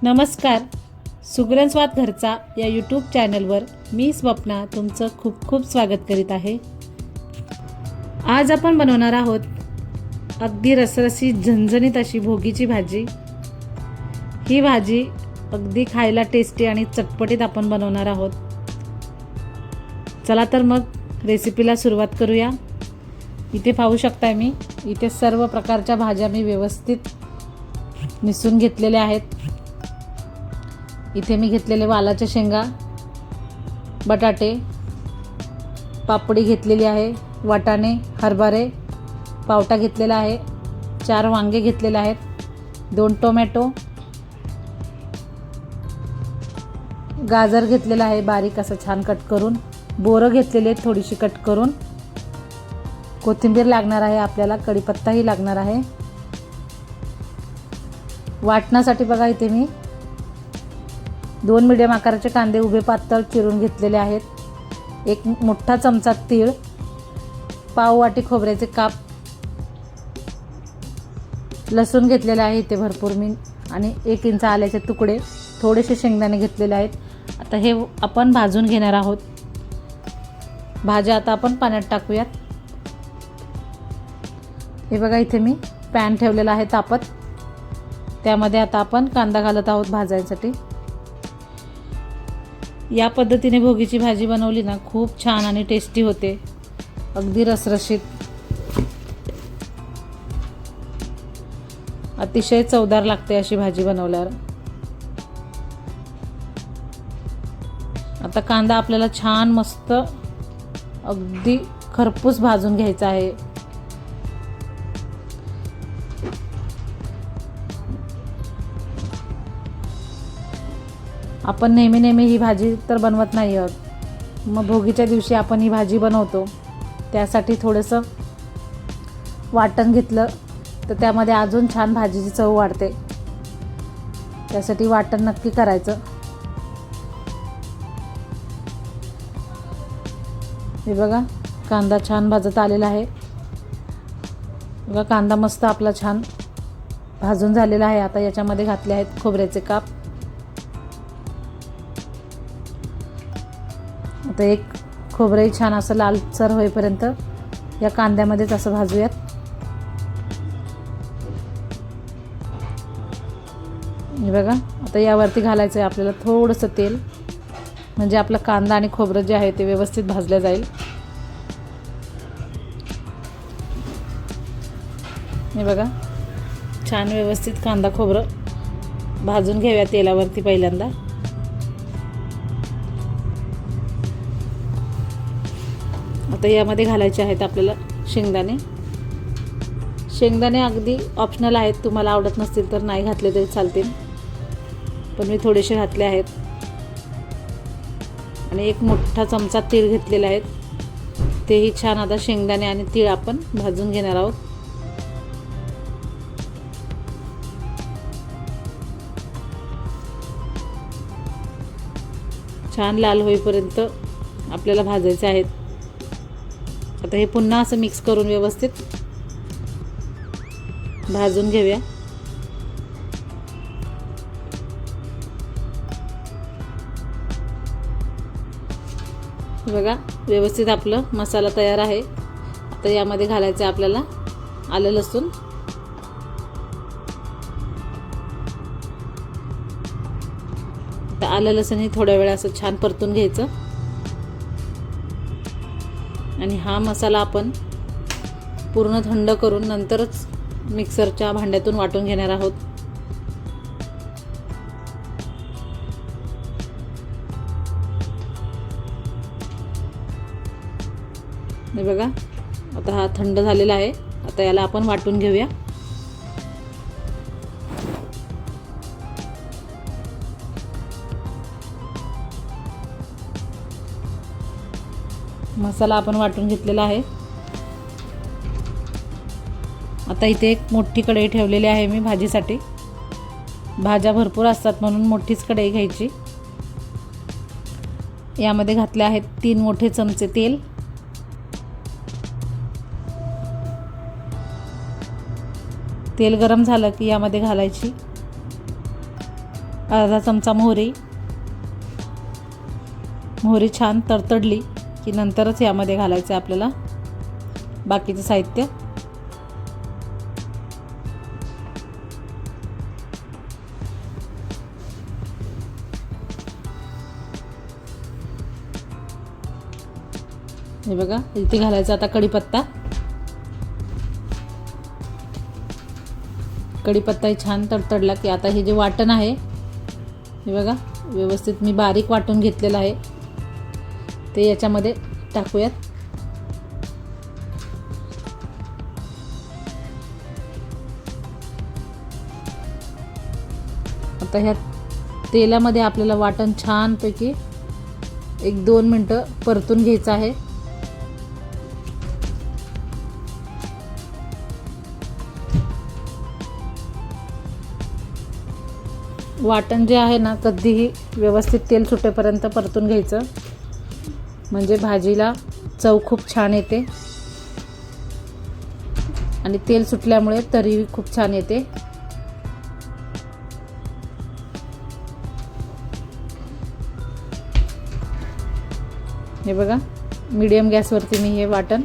नमस्कार. सुगरण स्वाद घरचा या यूट्यूब चॅनलवर मी स्वप्ना तुमचं खूप खूप स्वागत करीत आहे. आज आपण बनवणार आहोत अगदी रसरशीत झणझणीत अशी भोगीची भाजी. ही भाजी अगदी खायला टेस्टी आणि चटपटीत आपण बनवणार आहोत. चला तर मग रेसिपीला सुरुवात करूया. इथे पाहू शकता मी इथे सर्व प्रकारच्या भाज्या मी व्यवस्थित निसून घेतलेल्या आहेत. इथे मी घेतलेले वालाच्या शेंगा, बटाटे, पापडी घेतलेली आहे, वाटाणे, हरभरे, पावटा घेतलेला आहे, 4 वांगे घेतलेले आहेत, 2 टोमॅटो, गाजर घेतलेला आहे बारीक असं छान कट करून, बोरं घेतलेले आहेत थोडीशी कट करून, कोथिंबीर लागणार आहे आपल्याला, कढीपत्ताही लागणार आहे. वाटण्यासाठी बघा इथे मी 2 मीडियम आकाराचे कांदे उभे पातळ चिरून घेतलेले आहेत, 1 मोठा चमचा तीळ, पाव वाटी खोबऱ्याचे काप, लसूण घेतलेले आहे इथे भरपूर मी, आणि 1 इंच आल्याचे तुकडे, थोडेसे शेंगदाणे घेतलेले आहेत. आता हे आपण भाजून घेणार आहोत. भाज्या आता आपण पाण्यात टाकूयात. हे बघा इथे मी पॅन ठेवलेला आहे तापत, त्यामध्ये आता आपण कांदा घालत आहोत भाजायसाठी. या पद्धतीने भोगीची भाजी बनवली ना खूप छान आणि टेस्टी होते, अगदी रसरशीत, अतिशय चवदार लागते अशी भाजी बनवल्यावर. आता कांदा आपल्याला छान मस्त अगदी खरपूस भाजून घ्यायचा आहे. आपण नेहमी ही भाजी तर बनवत नाही आहोत, मग भोगीच्या दिवशी आपण ही भाजी बनवतो. त्यासाठी थोडंसं वाटण घेतलं तर त्यामध्ये अजून छान भाजीची चव वाढते. त्यासाठी वाटण नक्की करायचं. हे बघा कांदा छान भाजत आलेला आहे. बघा कांदा मस्त आपला छान भाजून झालेला आहे. आता याच्यामध्ये घातले आहेत खोबऱ्याचे काप. आता एक खोबरंही छान असं लालसर होईपर्यंत या कांद्यामध्येच असं भाजूयात. हे बघा आता यावरती घालायचं आहे आपल्याला थोडंसं तेल, म्हणजे आपला कांदा आणि खोबरं जे आहे ते व्यवस्थित भाजलं जाईल. हे बघा छान व्यवस्थित कांदा खोबरं भाजून घेऊया तेलावरती पहिल्यांदा. आता यामध्ये घालायचे आहेत आपल्याला शेंगदाणे. शेंगदाणे अगदी ऑप्शनल आहेत, तुम्हाला आवडत नसतील तर नाही घातले तरी चालतील, पण मी थोडेसे घातले आहेत. आणि 1 मोठा चमचा तीळ घेतलेला आहे, तेही छान आता शेंगदाणे आणि तीळ आपण भाजून घेणार आहोत. छान लाल होईपर्यंत आपल्याला भाजायचे आहेत. आता हे पुन्हा असं मिक्स करून व्यवस्थित भाजून घेऊया. बघा व्यवस्थित आपलं मसाला तयार आहे. आता यामध्ये घालायचं आहे आपल्याला आलं लसूण. आता आलं लसूण हे थोड्या वेळ असं छान परतून घ्यायचं. आणि हा मसाला आपण पूर्ण थंड करून नंतरच मिक्सरच्या भांड्यातून वाटून घेणार आहोत. हे बघा आता हा थंड झालेला आहे. आता याला आपण वाटून घेऊया. मसाला आपण वाटून घेतलेला आहे. आता इथे एक मोठी कढई ठेवलेली आहे मी भाजीसाठी. भाज्या भरपूर असतात म्हणून मोठीच कढई घ्यायची. यामध्ये घातले आहेत 3 मोठे चमचे तेल. तेल गरम झालं की यामध्ये घालायची अर्धा चमचा मोहरी छान तडतडली की नंतरच यामध्ये घालायचं आहे आपल्याला बाकीचं साहित्य. हे बघा इथे घालायचा आता कढीपत्ता छान तडतडला की आता हे जे वाटण आहे हे बघा व्यवस्थित मी बारीक वाटून घेतलेलं आहे ते याच्यामध्ये टाकूयात. आता ह्या तेलामध्ये आपल्याला वाटण छानपैकी 1-2 मिनटं परतून घ्यायचं आहे. वाटण जे आहे ना कधीही व्यवस्थित तेल सुटेपर्यंत परतून घ्यायचं म्हणजे भाजीला चव खूप छान येते आणि तेल सुटल्यामुळे तरी खूप छान येते. हे बघा मीडियम गॅसवरती मी हे वाटण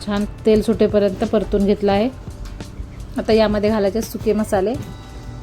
छान तेल सुटेपर्यंत परतून घेतलं आहे. आता यामध्ये घालायचे सुके मसाले.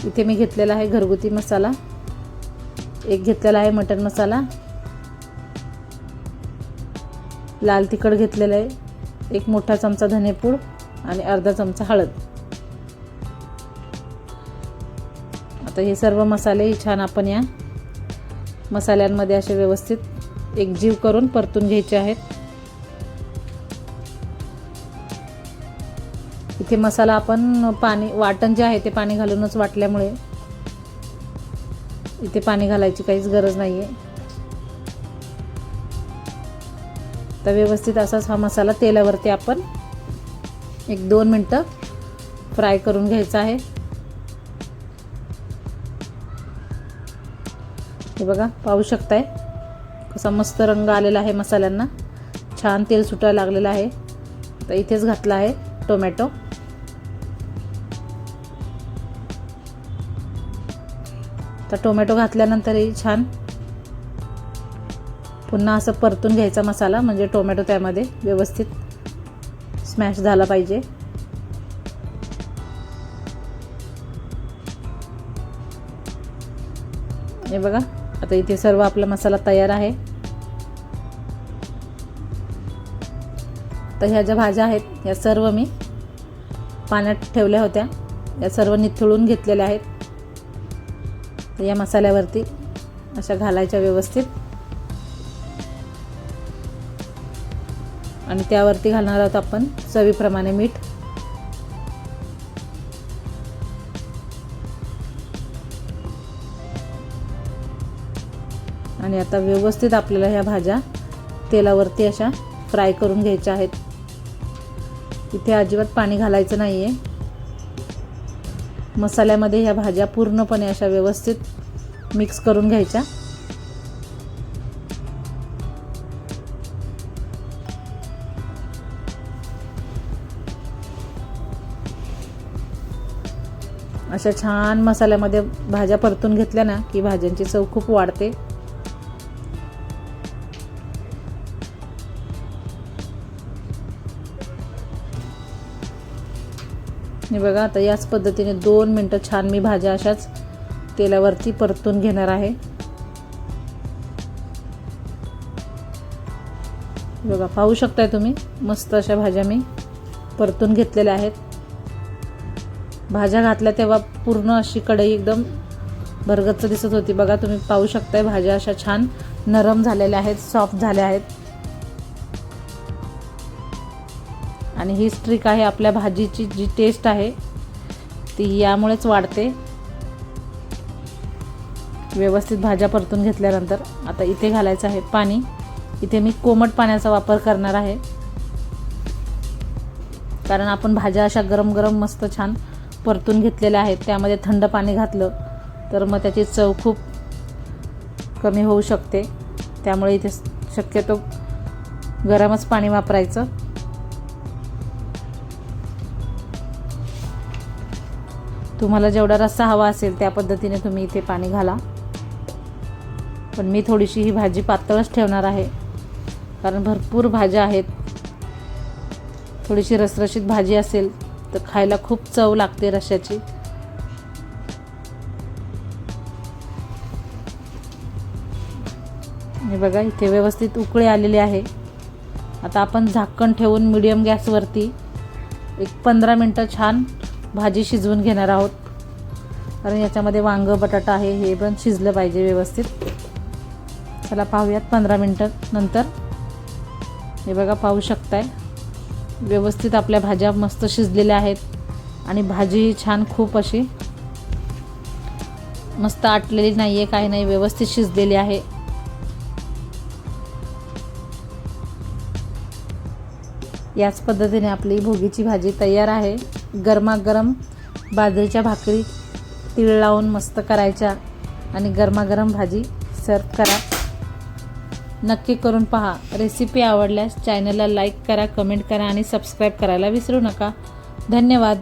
इथे मी घेतलेला आहे घरगुती मसाला, एक घेतलेला आहे मटण मसाला, लाल तिखट घेतलेलं आहे, 1 मोठा चमचा धनेपूड आणि अर्धा चमचा हळद. आता हे सर्व मसाले छान आपण या मसाल्यांमध्ये असे व्यवस्थित एकजीव करून परतून घ्यायचे आहेत. इथे मसाला आपण वाटण जे आहे ते पाणी घालूनच वाटल्यामुळे इथे पाणी घालायची काहीच गरज नाही आहे. तर व्यवस्थित असाच हा मसाला तेलावरती आपण 1-2 मिनटं फ्राय करून घ्यायचा आहे. हे बघा पाहू शकताय कसा मस्त रंग आलेला आहे मसाल्यांना, छान तेल सुटायला लागलेलं आहे. तर इथेच घातला आहे टोमॅटो. तर टोमॅटो घातल्यानंतरही छान पुन्हा असं परतून घ्यायचा मसाला म्हणजे टोमॅटो त्यामध्ये व्यवस्थित स्मॅश झाला पाहिजे. हे बघा आता इथे सर्व आपला मसाला तयार आहे. तर ह्या ज्या भाज्या आहेत या सर्व मी पाण्यात ठेवल्या होत्या, या सर्व निथळून घेतलेल्या आहेत. तर या मसाल्यावरती अशा घालायच्या व्यवस्थित आणि त्यावरती घालणार आहोत आपण चवीप्रमाणे मीठ. आणि आता व्यवस्थित आपल्याला ह्या भाज्या तेलावरती अशा फ्राय करून घ्यायच्या आहेत. इथे अजिबात पाणी घालायचं नाही आहे. मसाल्यामध्ये ह्या भाज्या पूर्णपणे अशा व्यवस्थित मिक्स करून घ्यायच्या. अशा छान मसाल्यामध्ये भाज्या परतून घेतल्या ना की भाज्यांची चव खूप वाढते. हे बघा आता याच पद्धतीने 2 मिनटं छान मी भाज्या अशाच तेलावरती परतून घेणार आहे. बघा पाहू शकताय तुम्ही मस्त अशा भाज्या मी परतून घेतलेल्या आहेत. भाज्या घातल्या तेव्हा पूर्ण अशी कढई एकदम भरगच्च दिसत होती. बघा तुम्ही पाहू शकताय भाज्या अशा छान नरम झालेल्या आहेत, सॉफ्ट झाल्या आहेत. आणि ही ट्रिक आहे आपल्या भाजीची जी टेस्ट आहे ती यामुळेच वाढते. व्यवस्थित भाज्या परतून घेतल्यानंतर आता इथे घालायचं आहे पाणी. इथे मी कोमट पाण्याचा वापर करणार आहे कारण आपण भाज्या अशा गरम गरम मस्त छान परतून घेतलेल्या आहेत. त्यामध्ये थंड पाणी घातलं तर मग त्याची चव खूप कमी होऊ शकते. त्यामुळे इथे शक्यतो गरमच पाणी वापरायचं. तुम्हाला जेवढा रस्सा हवा असेल त्या पद्धतीने तुम्ही इथे पाणी घाला. पण मी थोडीशी ही भाजी पातळच ठेवणार आहे, कारण भरपूर भाज्या आहेत. थोडीशी रसरशीत भाजी असेल तर खायला खूप चव लागते रश्श्याची. हे बघा इथे व्यवस्थित उकळी आलेली आहे. आता आपण झाकण ठेवून मीडियम गॅसवरती एक 15 मिनटं छान भाजी शिजवून घेणार आहोत, कारण याच्यामध्ये वांग बटाटा आहे हे पण शिजलं पाहिजे व्यवस्थित. चला पाहूयात 15 मिनटं नंतर. हे बघा पाहू शकताय व्यवस्थित आपल्या भाज्या मस्त शिजलेल्या आहेत आणि भाजी छान खूप अशी मस्त आटलेली नाही आहे, काही नाही, व्यवस्थित शिजलेली आहे. याच पद्धतीने आपली भोगीची भाजी तयार आहे. गरमागरम बाजरीच्या भाकरी तीळ लावून मस्त करायच्या आणि गरमागरम भाजी सर्व करा. नक्की करून पहा. रेसिपी आवडल्यास चॅनलला लाईक करा, कमेंट करा आणि सबस्क्राईब करायला विसरू नका. धन्यवाद.